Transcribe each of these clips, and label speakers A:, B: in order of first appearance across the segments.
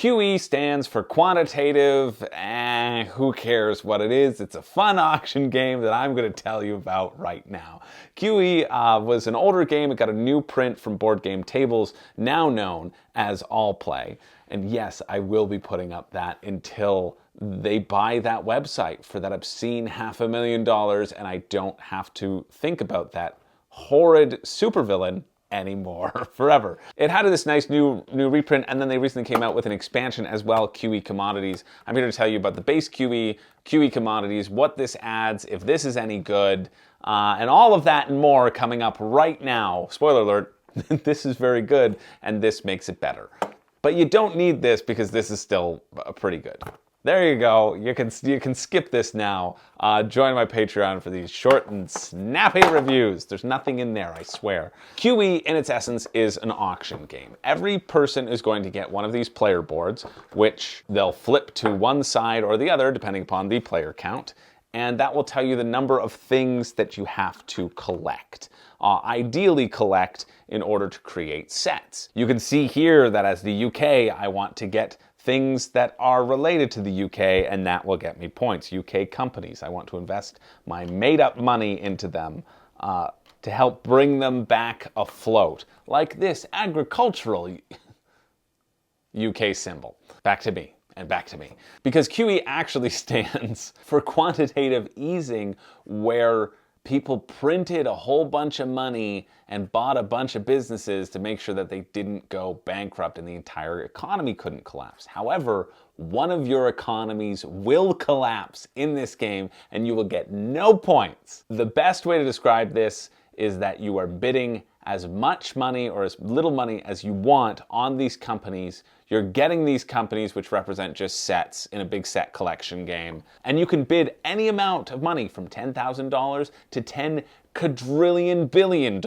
A: QE stands for quantitative, who cares what it is? It's a fun auction game that I'm going to tell you about right now. QE was an older game. It got a new print from Board Game Tables, now known as All Play. And yes, I will be putting up that until they buy that website for that obscene $500,000 and I don't have to think about that horrid supervillain anymore forever. It had this nice new reprint, and then they recently came out with an expansion as well, QE Commodities. I'm here to tell you about the base QE Commodities, what this adds, if this is any good, and all of that and more coming up right now. Spoiler alert, this is very good, and this makes it better. But you don't need this because this is still pretty good. There you go. You can skip this now. Join my Patreon for these short and snappy reviews. There's nothing in there, I swear. QE, in its essence, is an auction game. Every person is going to get one of these player boards, which they'll flip to one side or the other, depending upon the player count. And that will tell you the number of things that you have to collect. Ideally collect in order to create sets. You can see here that as the UK, I want to get things that are related to the UK, and that will get me points. UK companies, I want to invest my made-up money into them to help bring them back afloat. Like this agricultural UK symbol. Back to me. And back to me. Because QE actually stands for quantitative easing, where people printed a whole bunch of money and bought a bunch of businesses to make sure that they didn't go bankrupt and the entire economy couldn't collapse. However, one of your economies will collapse in this game and you will get no points. The best way to describe this is that you are bidding as much money or as little money as you want on these companies. You're getting these companies, which represent just sets in a big set collection game. And you can bid any amount of money from $10,000 to $10 quadrillion billion.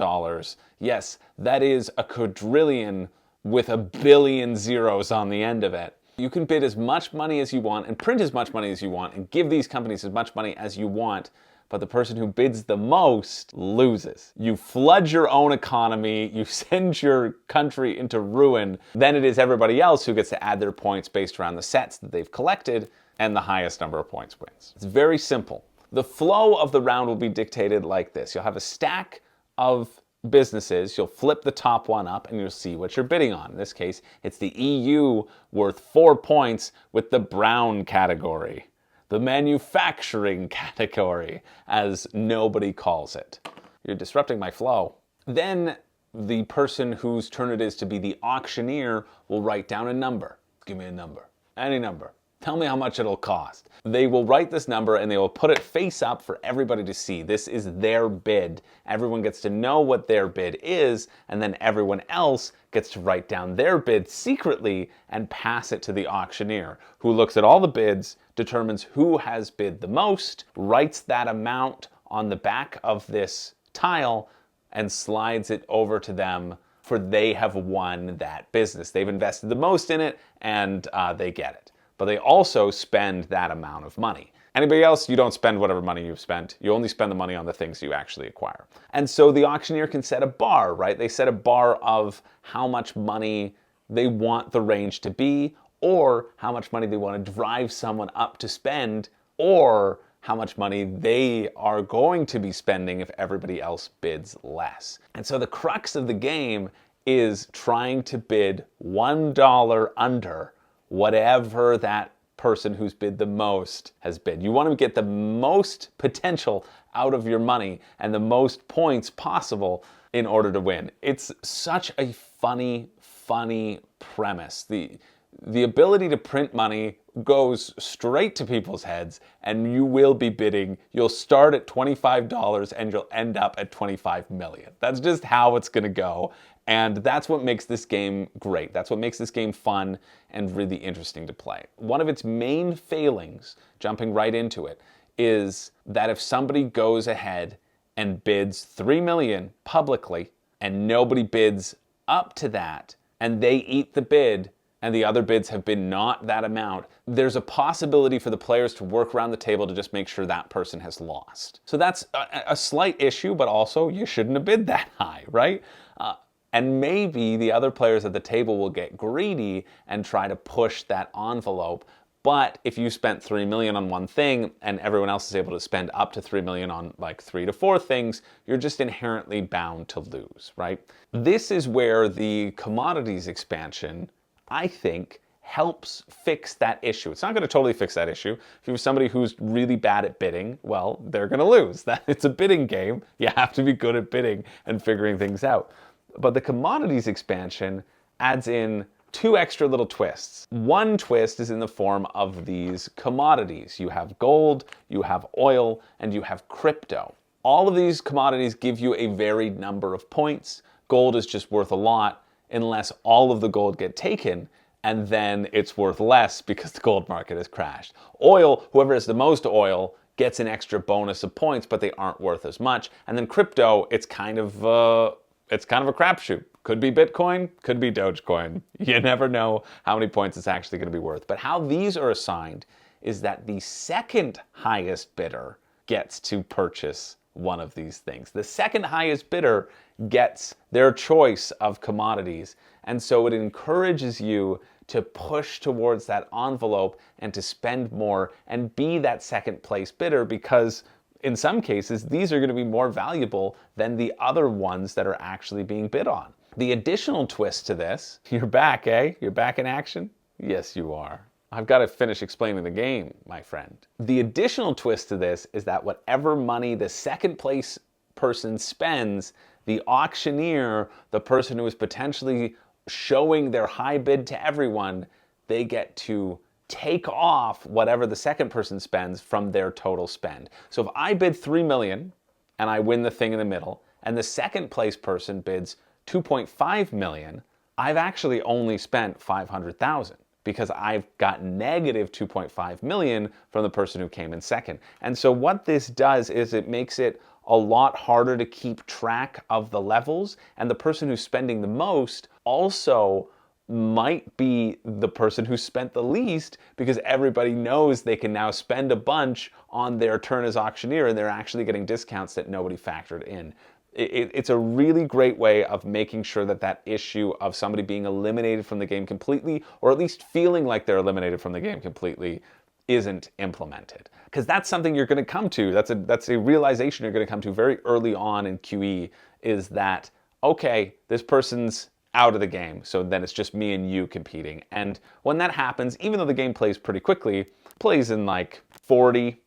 A: Yes, that is a quadrillion with a billion zeros on the end of it. You can bid as much money as you want and print as much money as you want and give these companies as much money as you want. But the person who bids the most loses. You flood your own economy, you send your country into ruin, then it is everybody else who gets to add their points based around the sets that they've collected, and the highest number of points wins. It's very simple. The flow of the round will be dictated like this. You'll have a stack of businesses, you'll flip the top one up and you'll see what you're bidding on. In this case, it's the EU worth 4 points with the brown category. The manufacturing category, as nobody calls it. You're disrupting my flow. Then the person whose turn it is to be the auctioneer will write down a number. Give me a number. Any number. Tell me how much it'll cost. They will write this number and they will put it face up for everybody to see. This is their bid. Everyone gets to know what their bid is, and then everyone else gets to write down their bid secretly and pass it to the auctioneer, who looks at all the bids, determines who has bid the most, writes that amount on the back of this tile, and slides it over to them, for they have won that business. They've invested the most in it, and they get it. But they also spend that amount of money. Anybody else, you don't spend whatever money you've spent. You only spend the money on the things you actually acquire. And so the auctioneer can set a bar, right? They set a bar of how much money they want the range to be, or how much money they want to drive someone up to spend, or how much money they are going to be spending if everybody else bids less. And so the crux of the game is trying to bid $1 under whatever that person who's bid the most has bid. You want to get the most potential out of your money and the most points possible in order to win. It's such a funny premise. The ability to print money goes straight to people's heads, and you will be bidding. You'll start at $25 and you'll end up at 25 million. That's just how it's going to go. And that's what makes this game great. That's what makes this game fun and really interesting to play. One of its main failings, jumping right into it, is that if somebody goes ahead and bids 3 million publicly and nobody bids up to that, and they eat the bid, and the other bids have been not that amount, there's a possibility for the players to work around the table to just make sure that person has lost. So that's a slight issue, but also you shouldn't have bid that high, right? And maybe the other players at the table will get greedy and try to push that envelope. But if you spent 3 million on one thing and everyone else is able to spend up to 3 million on like 3 to 4 things, you're just inherently bound to lose, right? This is where the commodities expansion, I think, helps fix that issue. It's not going to totally fix that issue. If you have somebody who's really bad at bidding, well, they're going to lose. It's a bidding game. You have to be good at bidding and figuring things out. But the commodities expansion adds in 2 extra little twists. One twist is in the form of these commodities. You have gold, you have oil, and you have crypto. All of these commodities give you a varied number of points. Gold is just worth a lot unless all of the gold get taken, and then it's worth less because the gold market has crashed. Oil, whoever has the most oil gets an extra bonus of points, but they aren't worth as much. And then crypto, it's kind of a crapshoot. Could be Bitcoin, could be Dogecoin. You never know how many points it's actually going to be worth. But how these are assigned is that the second highest bidder gets to purchase one of these things. The second highest bidder gets their choice of commodities. And so it encourages you to push towards that envelope and to spend more and be that second place bidder, because in some cases, these are going to be more valuable than the other ones that are actually being bid on. The additional twist to this, you're back, eh? You're back in action? Yes, you are. I've got to finish explaining the game, my friend. The additional twist to this is that whatever money the second place person spends, the auctioneer, the person who is potentially showing their high bid to everyone, they get to take off whatever the second person spends from their total spend. So if I bid 3 million and I win the thing in the middle, and the second place person bids 2.5 million, I've actually only spent 500,000 because I've got negative 2.5 million from the person who came in second. And so what this does is it makes it a lot harder to keep track of the levels, and the person who's spending the most also might be the person who spent the least, because everybody knows they can now spend a bunch on their turn as auctioneer and they're actually getting discounts that nobody factored in. It's a really great way of making sure that that issue of somebody being eliminated from the game completely, or at least feeling like they're eliminated from the game completely, isn't implemented. Because that's something you're going to come to. That's a realization you're going to come to very early on in QE, is that, okay, this person's out of the game, so then it's just me and you competing. And when that happens, even though the game plays pretty quickly, plays in like 40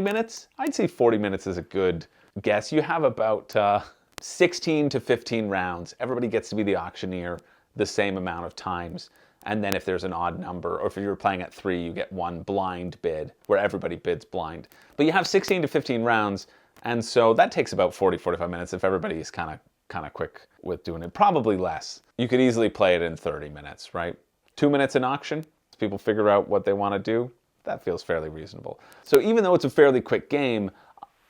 A: minutes. I'd say 40 minutes is a good guess. You have about 16 to 15 rounds. Everybody gets to be the auctioneer the same amount of times. And then if there's an odd number, or if you're playing at 3, you get one blind bid where everybody bids blind. But you have 16 to 15 rounds, and so that takes about 45 minutes if everybody is kind of quick with doing it. Probably less. You could easily play it in 30 minutes, right? 2 minutes in auction, as people figure out what they want to do, that feels fairly reasonable. So even though it's a fairly quick game,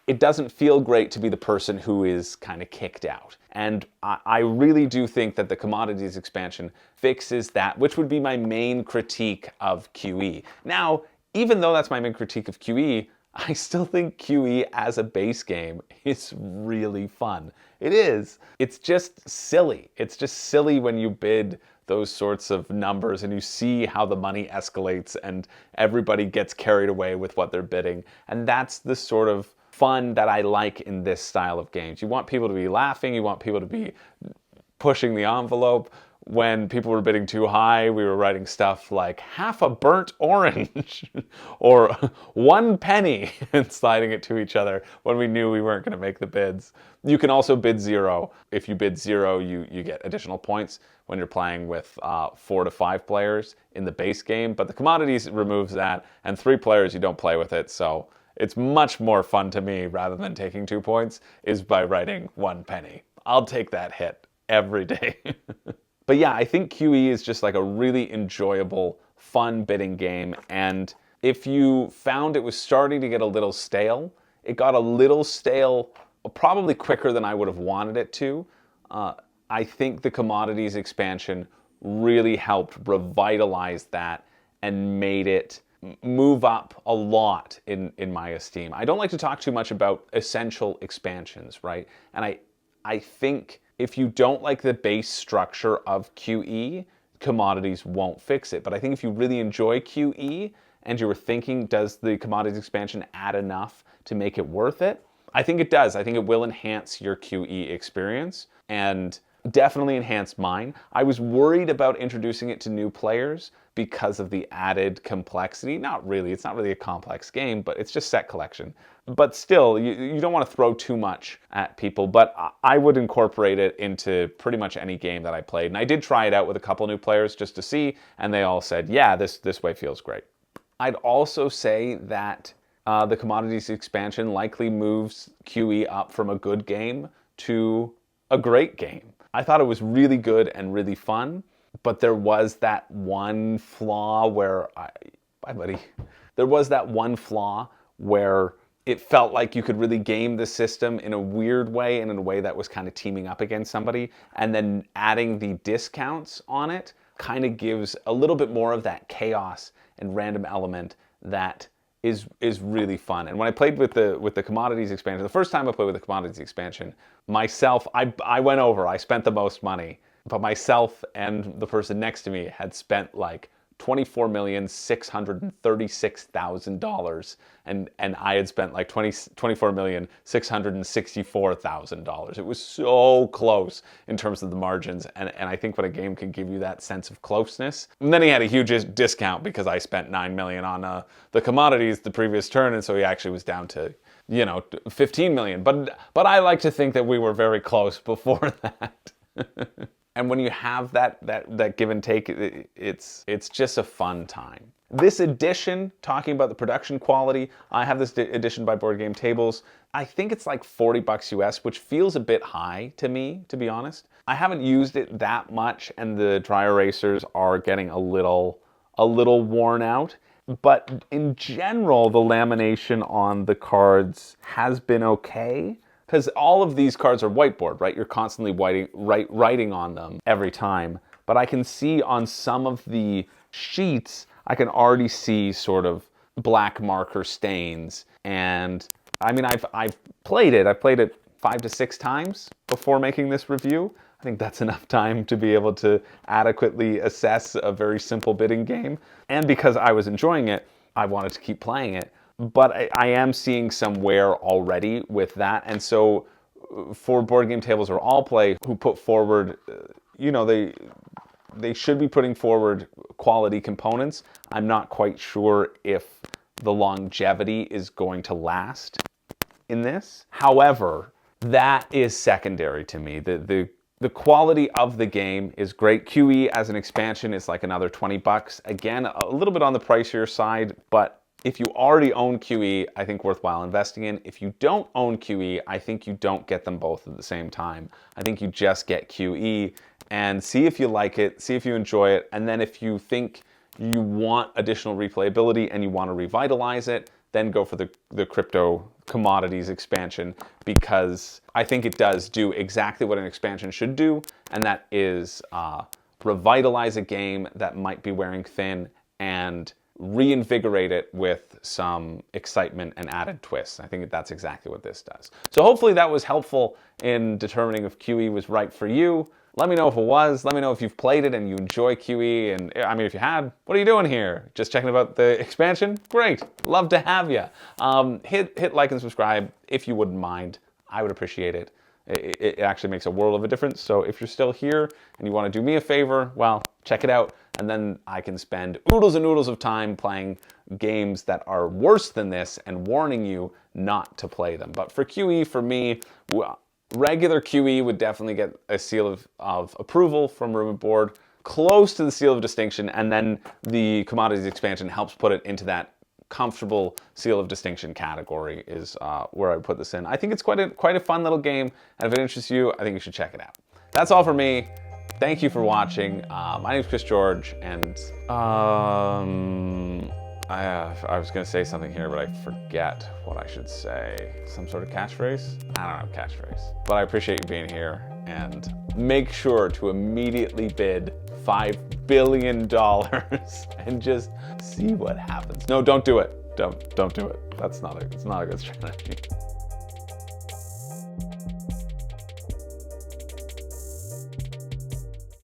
A: it doesn't feel great to be the person who is kind of kicked out. And I really do think that the commodities expansion fixes that, which would be my main critique of QE. Now, even though that's my main critique of QE, I still think QE as a base game is really fun. It is. It's just silly. It's just silly when you bid those sorts of numbers and you see how the money escalates and everybody gets carried away with what they're bidding. And that's the sort of fun that I like in this style of games. You want people to be laughing, you want people to be pushing the envelope. When people were bidding too high, we were writing stuff like half a burnt orange or 1 penny and sliding it to each other when we knew we weren't going to make the bids. You can also bid 0. If you bid 0, you get additional points when you're playing with 4 to 5 players in the base game. But the commodities removes that, and 3 players, you don't play with it. So it's much more fun to me, rather than taking 2 points, is by writing 1 penny. I'll take that hit every day. But yeah, I think QE is just like a really enjoyable, fun bidding game. And if you found it was starting to get a little stale, it got a little stale probably quicker than I would have wanted it to. I think the commodities expansion really helped revitalize that and made it move up a lot in my esteem. I don't like to talk too much about essential expansions, right? And I think if you don't like the base structure of QE, Commodities won't fix it. But I think if you really enjoy QE and you were thinking, does the Commodities expansion add enough to make it worth it? I think it does. I think it will enhance your QE experience and definitely enhance mine. I was worried about introducing it to new players because of the added complexity. Not really, it's not really a complex game, but it's just set collection. But still, you don't want to throw too much at people, but I would incorporate it into pretty much any game that I played. And I did try it out with a couple new players just to see, and they all said, yeah, this way feels great. I'd also say that the Commodities expansion likely moves QE up from a good game to a great game. I thought it was really good and really fun, but there was that one flaw where there was that one flaw where it felt like you could really game the system in a weird way and in a way that was kind of teaming up against somebody, and then adding the discounts on it kind of gives a little bit more of that chaos and random element that is really fun. And when I played with the Commodities expansion, the first time I played with the Commodities expansion, myself, I went over, I spent the most money, but myself and the person next to me had spent like $24,636,000, and I had spent like $24,664,000. It was so close in terms of the margins, and I think when a game can give you that sense of closeness. And then he had a huge discount because I spent $9 million on the Commodities the previous turn, and so he actually was down to, you know, 15 million. But I like to think that we were very close before that. And when you have that give and take, it's just a fun time. This edition, talking about the production quality, I have this edition by Board Game Tables. I think it's like $40 US, which feels a bit high to me, to be honest. I haven't used it that much, and the dry erasers are getting a little worn out. But in general, the lamination on the cards has been okay. Because all of these cards are whiteboard, right? You're constantly writing on them every time. But I can see on some of the sheets, I can already see sort of black marker stains. And I mean, I've played it. I've played it 5 to 6 times before making this review. I think that's enough time to be able to adequately assess a very simple bidding game. And because I was enjoying it, I wanted to keep playing it. But I am seeing some wear already with that. And so for Board Game Tables or All Play, who put forward, you know, they should be putting forward quality components. I'm not quite sure if the longevity is going to last in this. However, that is secondary to me. The quality of the game is great. QE as an expansion is like another $20. Again, a little bit on the pricier side, but if you already own QE, I think worthwhile investing in. If you don't own QE, I think you don't get them both at the same time. I think you just get QE and see if you like it, see if you enjoy it, and then if you think you want additional replayability and you want to revitalize it, then go for the Crypto Commodities expansion, because I think it does do exactly what an expansion should do, and that is revitalize a game that might be wearing thin and reinvigorate it with some excitement and added twists. I think that's exactly what this does. So hopefully that was helpful in determining if QE was right for you. Let me know if it was. Let me know if you've played it and you enjoy QE. And I mean, if you had, what are you doing here? Just checking about the expansion? Great. Love to have you. Hit like and subscribe if you wouldn't mind. I would appreciate it. It actually makes a world of a difference. So if you're still here and you want to do me a favor, well, check it out. And then I can spend oodles and oodles of time playing games that are worse than this and warning you not to play them. But for QE, for me, well, regular QE would definitely get a seal of approval from Room and Board, close to the seal of distinction, and then the Commodities expansion helps put it into that comfortable seal of distinction category is where I put this in. I think it's quite a fun little game, and if it interests you, I think you should check it out. That's all for me. Thank you for watching. My name is Chris George, and I was going to say something here, but I forget what I should say. Some sort of catchphrase? I don't have a catchphrase. But I appreciate you being here, and make sure to immediately bid $5 billion and just see what happens. No, don't do it. Don't do it. It's not a good strategy.